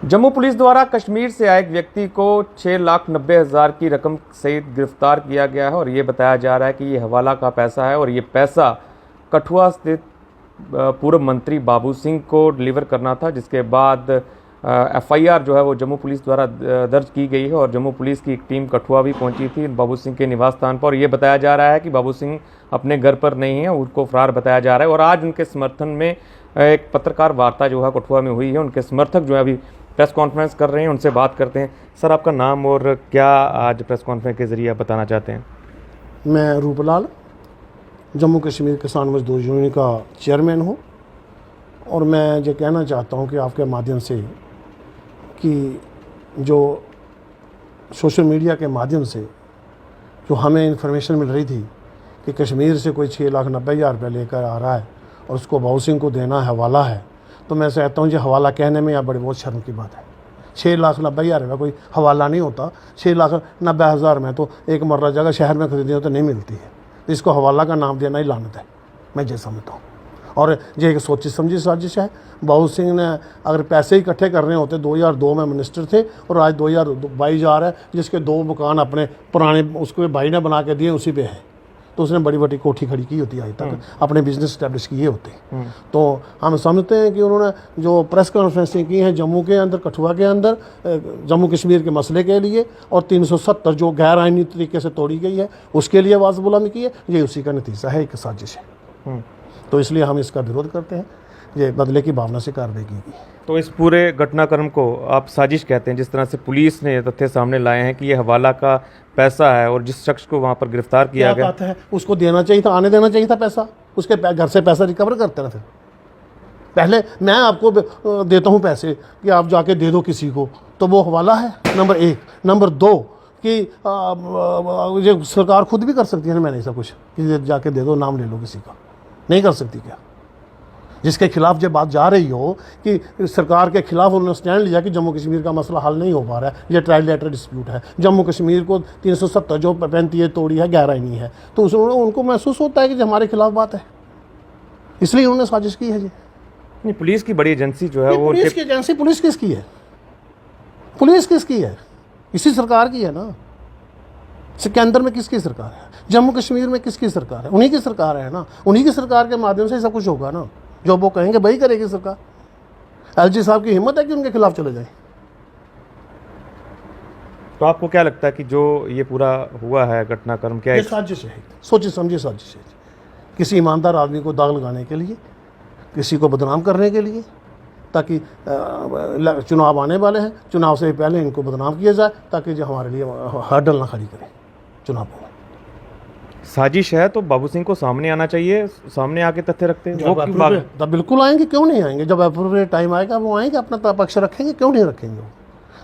Jammu police द्वारा कश्मीर से आए एक व्यक्ति को 6,90,000 की रकम सहित गिरफ्तार किया गया है और ये बताया जा रहा है कि ये हवाला का पैसा है और ये पैसा कठुआ स्थित पूर्व मंत्री बाबू सिंह को डिलीवर करना था, जिसके बाद एफआईआर जो है वो जम्मू पुलिस द्वारा दर्ज की गई है और जम्मू पुलिस की एक टीम कठुआ भी पहुंची थी बाबू सिंह के निवास स्थान पर। यह बताया जा रहा है कि बाबू सिंह अपने घर पर नहीं है, उनको फरार बताया जा रहा है और आज उनके समर्थन में एक पत्रकार वार्ता जो है कठुआ में हुई है। उनके समर्थक जो है अभी प्रेस कॉन्फ्रेंस कर रहे हैं, उनसे बात करते हैं। सर, आपका नाम और क्या आज प्रेस कॉन्फ्रेंस के जरिए आप बताना चाहते हैं? मैं रूपलाल जम्मू कश्मीर किसान मजदूर यूनियन का चेयरमैन हूँ और मैं ये कहना चाहता हूँ कि आपके माध्यम से कि जो सोशल मीडिया के माध्यम से जो हमें इन्फॉर्मेशन मिल रही थी कि कश्मीर से कोई 6,90,000 रुपये लेकर आ रहा है और उसको बाबू सिंह को देना हवाला है, तो मैं कहता हूँ जी हवाला कहने में या बड़ी बहुत शर्म की बात है। 6,90,000 रुपये कोई हवाला नहीं होता। 6,90,000 में तो एक मर्रा जगह शहर में खरीदनी हो तो नहीं मिलती है, तो इसको हवाला का नाम देना ही लानत है, मैं ये समझता हूँ। और ये एक सोची समझी साजिश है। बाबू सिंह ने अगर पैसे इकट्ठे करने होते, 2002 में मिनिस्टर थे और आज 2022 जा रहा है, जिसके 2 मकान अपने पुराने उसके भाई ने बना के दिए उसी पे है, तो उसने बड़ी बड़ी कोठी खड़ी की होती आज तक, अपने बिजनेस स्टैब्लिश किए होते। तो हम समझते हैं कि उन्होंने जो प्रेस कॉन्फ्रेंसिंग की है जम्मू के अंदर, कठुआ के अंदर, जम्मू कश्मीर के मसले के लिए और 370 जो गैर आइनी तरीके से तोड़ी गई है उसके लिए आवाज़ बुलंद की है, ये उसी का नतीजा है, एक साजिश है। तो इसलिए हम इसका विरोध करते हैं, ये बदले की भावना से कार्रवाई की गई। तो इस पूरे घटनाक्रम को आप साजिश कहते हैं? जिस तरह से पुलिस ने तथ्य सामने लाए हैं कि ये हवाला का पैसा है और जिस शख्स को वहाँ पर गिरफ्तार किया गया है उसको देना चाहिए था, आने देना चाहिए था पैसा, उसके घर से पैसा रिकवर करते ना। फिर पहले मैं आपको देता हूँ पैसे कि आप जाके दे दो किसी को, तो वो हवाला है, नंबर 1। नंबर 2 कि ये सरकार खुद भी कर सकती है ना, मैंने ऐसा कुछ कि जाके दे दो, नाम ले लो किसी का, नहीं कर सकती क्या? जिसके खिलाफ जब बात जा रही हो कि सरकार के खिलाफ उन्होंने स्टैंड लिया कि जम्मू कश्मीर का मसला हल नहीं हो पा रहा है, ये ट्राइलेटरल डिस्प्यूट है, जम्मू कश्मीर को 370 जो 35 तोड़ी है गैर आइनी है, तो उनको महसूस होता है कि हमारे खिलाफ बात है, इसलिए उन्होंने साजिश की है। जी पुलिस की बड़ी एजेंसी जो है वो पुलिस की एजेंसी, पुलिस किसकी है? पुलिस किसकी है? इसी सरकार की है ना। केंद्र में किसकी सरकार है? जम्मू कश्मीर में किसकी सरकार है? उन्हीं की सरकार है ना। उन्हीं की सरकार के माध्यम से सब कुछ होगा ना, जो वो कहेंगे वही करेगी सरकार। एलजी साहब की हिम्मत है कि उनके खिलाफ चले जाए। तो आपको क्या लगता है कि जो ये पूरा हुआ है घटनाक्रम, क्या ये साजिश है, सोची समझी साजिश है, किसी ईमानदार आदमी को दाग लगाने के लिए, किसी को बदनाम करने के लिए, ताकि चुनाव आने वाले हैं, चुनाव से पहले इनको बदनाम किया जाए ताकि जो हमारे लिए हर्डल ना खड़ी करें चुनाव में। साजिश है तो बाबू सिंह को सामने आना चाहिए, सामने आके तथ्य रखते हैं वो बिल्कुल आएंगे, क्यों नहीं आएंगे? जब एप्रोप्रिएट टाइम आएगा वो आएंगे, अपना पक्ष रखेंगे, क्यों नहीं रखेंगे? वो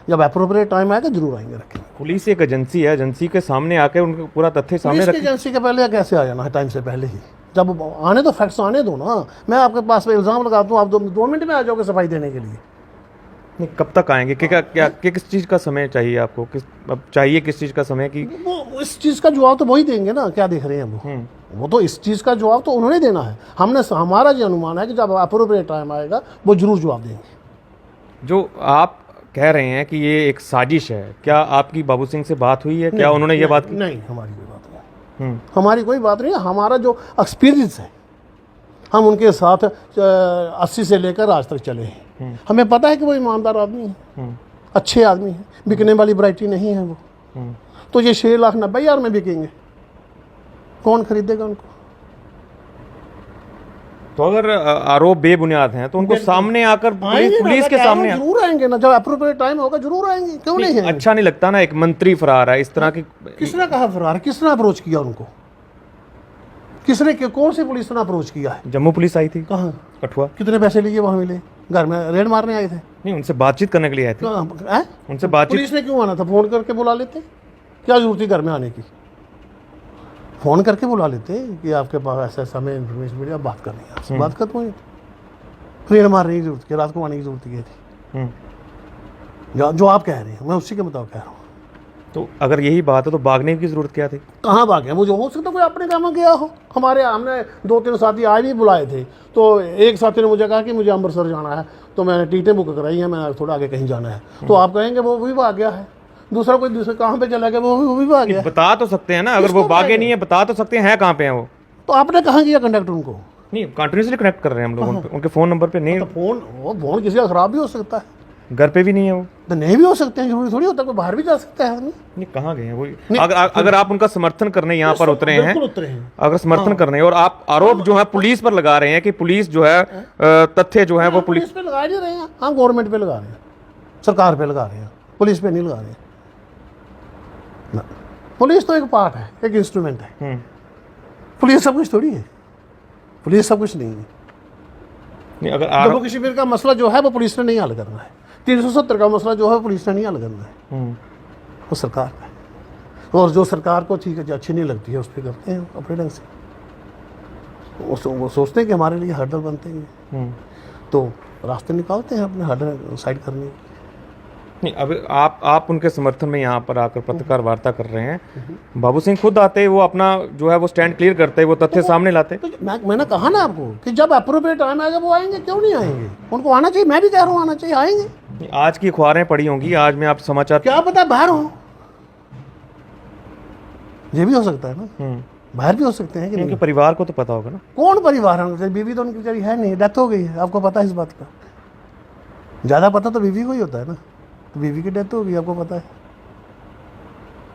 जब एप्रोप्रिएट टाइम आएगा जरूर आएंगे, रखेंगे। पुलिस एक एजेंसी है, एजेंसी के सामने आके उनको पूरा तथ्य सामने रखें। एजेंसी के पहले कैसे आ जाना है? टाइम से पहले ही, जब आने तो फैक्ट्स आने दो ना। मैं आपके पास इल्ज़ाम लगाता हूँ, आप 2 मिनट में आ जाओगे सफाई देने के लिए। नहीं, कब तक आएंगे? क्या किस चीज़ का समय चाहिए आपको? चाहिए किस चीज़ का समय? कि वो इस चीज़ का जवाब तो वही देंगे ना, क्या देख रहे हैं वो तो इस चीज़ का जवाब तो उन्होंने देना है। हमारा जो अनुमान है कि जब अप्रोप्रिएट टाइम आएगा वो जरूर जवाब देंगे। जो आप कह रहे हैं कि ये एक साजिश है, क्या आपकी बाबू सिंह से बात हुई है? क्या उन्होंने ये बात की? नहीं, हमारी कोई बात नहीं, हमारी कोई बात नहीं है। हमारा जो एक्सपीरियंस है, हम उनके साथ 80 से लेकर आज तक चले हैं। हमें पता है कि वो ईमानदार आदमी है, अच्छे आदमी है, बिकने वाली वैरायटी नहीं है वो। तो ये 6,90,000 में बिकेंगे, कौन खरीदेगा उनको? तो अगर आरोप बेबुनियाद हैं तो उनको सामने आकर पुलिस के सामने जरूर आएंगे ना, जब अप्रोप्रिएट टाइम होगा जरूर आएंगे, क्यों नहीं है? अच्छा नहीं लगता ना, एक मंत्री फरार है इस तरह की? किसने कहा फरार? किसने अप्रोच किया उनको? किसने, कौन सी पुलिस ने अप्रोच किया है? जम्मू पुलिस आई थी। कहाँ? कठुआ। कितने पैसे लिए वहाँ मिले? घर में रेड मारने आए थे? नहीं, उनसे बातचीत करने के लिए आए थे। उनसे बातचीत। पुलिस ने क्यों आना था? फोन करके बुला लेते, क्या जरूरत थी घर में आने की? फ़ोन करके बुला लेते कि आपके पास ऐसा समय इन्फॉर्मेशन मिली, आप बात करनी है, आपसे बात खत्म हुई। रेड मारने की जरूरत थी, रात को आने की जरूरत थी। जो आप कह रहे हैं मैं उसी के मुताबिक कह रहा हूँ। तो अगर यही बात है तो भागने की जरूरत क्या थी? कहाँ भागे? मुझे हो सकता कोई अपने काम में गया हो। हमारे हमने 2-3 साथी आज भी बुलाए थे, तो एक साथी ने मुझे कहा कि मुझे अमृतसर जाना है, तो मैंने टिकटें बुक कराई है, मैं थोड़ा आगे कहीं जाना है। तो आप कहेंगे वो भी भाग गया है, दूसरा कोई दूसरे कहाँ पे चला गया, वो भी भाग गया। बता तो सकते हैं ना, अगर वो भागे नहीं है बता तो सकते हैं कहाँ पे हैं वो। तो आपने कहाँ किया कंडक्टर उनको? नहीं, कंटिन्यूसली कनेक्ट कर रहे हैं हम लोग उनके फ़ोन नंबर पे। नहीं, तो फोन किसी का खराब भी हो सकता है, घर पे भी नहीं है वो। तो नहीं भी हो सकते हैं, जरूरी थोड़ी होता है, कोई बाहर भी जा सकता है आदमी। नहीं, कहाँ गए हैं वो? अगर आप उनका समर्थन करने यहाँ पर उतरे हैं, बिल्कुल उतरे हैं। अगर समर्थन करने और आप आरोप जो है पुलिस पर लगा रहे हैं कि पुलिस जो है तथ्य जो है वो पुलिस पे लगा नहीं रहे हैं, हम गवर्नमेंट पे लगा रहे हैं, सरकार पे लगा रहे हैं, पुलिस पे नहीं लगा रहे हैं ना। पुलिस तो एक पार्ट है, एक इंस्ट्रूमेंट है। पुलिस सब कुछ थोड़ी है, पुलिस सब कुछ नहीं है। नहीं, अगर जम्मू कश्मीर का मसला जो है वो पुलिस ने नहीं हल करना है, 370 का मसला जो है पुलिस ने नहीं हल करना है, वो सरकार का है। और जो सरकार को ठीक है जो अच्छी नहीं लगती है उस पर करते हैं अपने ढंग से, वो सोचते हैं कि हमारे लिए हर्डल बनते हैं, तो रास्ते निकालते हैं अपने हर्डल साइड करने के। नहीं, अब आप उनके समर्थन में यहाँ पर आकर पत्रकार वार्ता कर रहे हैं। बाबू सिंह खुद आते, वो अपना जो है वो स्टैंड क्लियर करते, वो तथ्य सामने लाते। तो मैंने कहा ना आपको कि जब अप्रोप्रिएट टाइम आएगा वो आएंगे, क्यों नहीं आएंगे? उनको आना चाहिए, मैं भी कह रहा हूँ आना चाहिए, आएंगे। आज की अखबारें पढ़ी होंगी, आज में आप समाचार क्या पता बाहर हो, ये भी हो सकता है ना, बाहर भी हो सकते हैं कि उनके परिवार को तो पता होगा ना। कौन परिवार है? बीवी तो उनकी बेचारी है नहीं, डेथ हो गई है, आपको पता है इस बात का। ज़्यादा पता तो बीवी को ही होता है ना, तो बीवी की डेथ हो गई, आपको पता है।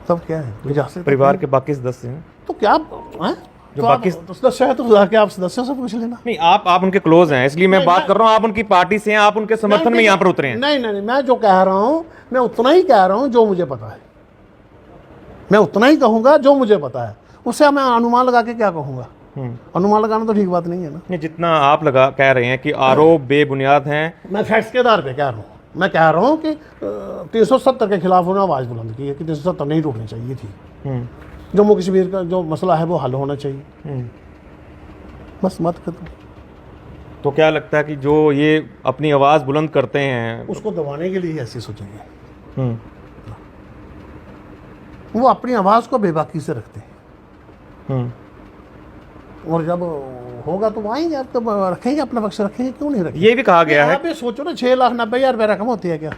सब क्या है परिवार के बाकी सदस्य हैं तो क्या है? जो तो बाकी सदस्य है तो जाके आप सदस्यों से पूछ लेना। नहीं, आप उनके क्लोज हैं, इसलिए मैं बात कर रहा हूँ। आप उनकी पार्टी से हैं, आप उनके समर्थन में यहाँ पर उतरे हैं। नहीं, मैं जो कह रहा हूँ मैं उतना ही कह रहा हूँ जो मुझे पता है, मैं उतना ही कहूँगा जो मुझे पता है, उससे मैं अनुमान लगा के क्या कहूँगा? अनुमान लगाना तो ठीक बात नहीं है ना। नहीं, जितना आप कह रहे हैं कि आरोप बेबुनियाद हैं, मैं फैक्ट्स के आधार पे कह रहा हूँ। मैं कह रहा हूँ कि 370 के खिलाफ उन्होंने आवाज़ बुलंद की है कि 370 नहीं रोकनी चाहिए थी, जम्मू कश्मीर का जो मसला है वो हल होना चाहिए, बस मत खत्म। तो क्या लगता है कि जो ये अपनी आवाज़ बुलंद करते हैं उसको दबाने के लिए ऐसे सोचेंगे, वो अपनी आवाज़ को बेबाकी से रखते हैं, और जब होगा तो आएंगे, आप तो रखेंगे अपना पक्ष, रखेंगे, क्यों नहीं रखेंगे? ये भी कहा गया है। आप भी सोचो ना, 6,90,000 रुपये रकम होती है क्या?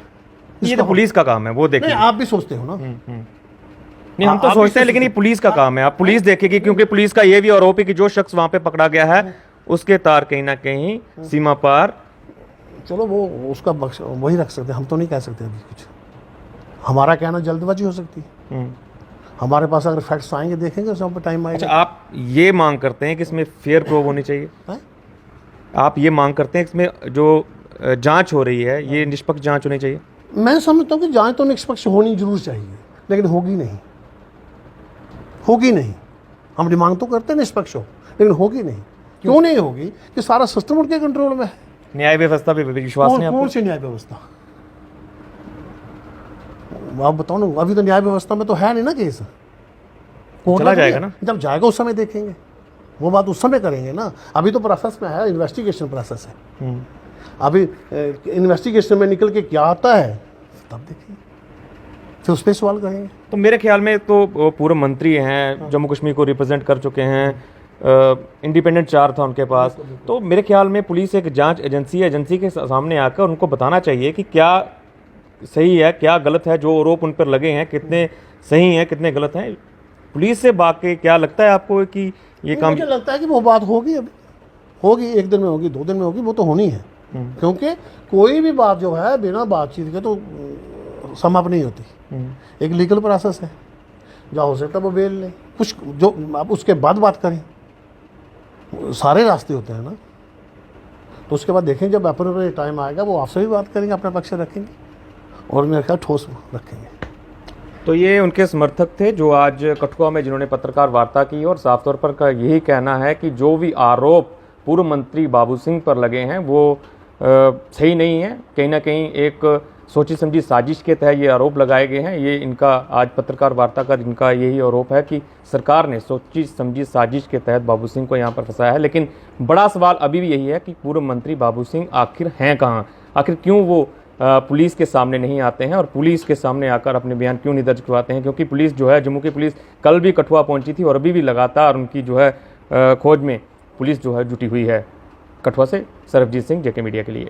ये तो पुलिस का काम है, वो देखिए। आप भी सोचते हो ना। नहीं, हम तो सोचते हैं, लेकिन ये पुलिस का काम है। आप पुलिस देखेगी, क्योंकि पुलिस का ये भी आरोप है कि जो शख्स वहां पे पकड़ा गया है उसके तार कहीं ना कहीं सीमा पार। चलो वो उसका बख्श वही रख सकते हैं, हम तो नहीं कह सकते अभी कुछ। हमारा कहना जल्दबाजी हो सकती है, हमारे पास अगर फैक्ट्स आएंगे देखेंगे उस पर टाइम आएगा। अच्छा, आप ये मांग करते हैं कि इसमें फेयर प्रोब होनी चाहिए? आप ये मांग करते हैं कि इसमें जो जांच हो रही है ये निष्पक्ष जांच होनी चाहिए? मैं समझता हूँ कि जांच तो निष्पक्ष होनी जरूर चाहिए, लेकिन होगी नहीं, होगी नहीं। हम डिमांड तो करते हैं निष्पक्ष हो, लेकिन होगी नहीं। क्यों नहीं होगी? कि सारा सिस्टम उनके कंट्रोल में है। न्याय व्यवस्था पे विश्वास नहीं आपको? कौन सी न्याय व्यवस्था? आप बताओ ना, अभी तो न्याय व्यवस्था में तो है नहीं ना केस, चला जाएगा ना, जब जाएगा उस समय देखेंगे, वो बात उस समय करेंगे ना। अभी तो प्रोसेस में है, इन्वेस्टिगेशन प्रोसेस है। अभी इन्वेस्टिगेशन में निकल के क्या आता है तब देखेंगे, फिर उस पर सवाल करेंगे। तो मेरे ख्याल में तो पूर्व मंत्री हैं, जम्मू कश्मीर को रिप्रेजेंट कर चुके हैं, इंडिपेंडेंट चार्ज था उनके पास। तो मेरे ख्याल में पुलिस एक जांच एजेंसी है, एजेंसी के सामने आकर उनको बताना चाहिए कि क्या सही है क्या गलत है, जो आरोप उन पर लगे हैं कितने सही हैं कितने गलत हैं। पुलिस से बाकी क्या लगता है आपको कि ये काम? मुझे लगता है कि वो बात होगी, अभी होगी, 1 दिन में होगी, 2 दिन में होगी, वो तो होनी है। क्योंकि कोई भी बात जो है बिना बातचीत के तो समाप्त नहीं होती। एक लीगल प्रोसेस है, जहाँ हो सकता है वो बेल लें, कुछ जो आप उसके बाद बात करें, सारे रास्ते होते हैं ना। तो उसके बाद देखें, जब अप्रोप्रिएट टाइम आएगा वो आपसे भी बात करेंगे, अपना पक्ष रखेंगे, और मेरे ख्याल ठोस रखेंगे। तो ये उनके समर्थक थे जो आज कठुआ में जिन्होंने पत्रकार वार्ता की, और साफ तौर पर का यही कहना है कि जो भी आरोप पूर्व मंत्री बाबू सिंह पर लगे हैं वो सही नहीं है। कहीं ना कहीं एक सोची समझी साजिश के तहत ये आरोप लगाए गए हैं। ये इनका आज पत्रकार वार्ता का इनका यही आरोप है कि सरकार ने सोची समझी साजिश के तहत बाबू सिंह को यहाँ पर फंसाया है। लेकिन बड़ा सवाल अभी भी यही है कि पूर्व मंत्री बाबू सिंह आखिर हैं कहाँ, आखिर क्यों वो पुलिस के सामने नहीं आते हैं और पुलिस के सामने आकर अपने बयान क्यों नहीं दर्ज करवाते हैं, क्योंकि पुलिस जो है, जम्मू की पुलिस कल भी कठुआ पहुंची थी और अभी भी लगातार उनकी जो है खोज में पुलिस जो है जुटी हुई है। कठुआ से सरबजीत सिंह, जेके मीडिया के लिए।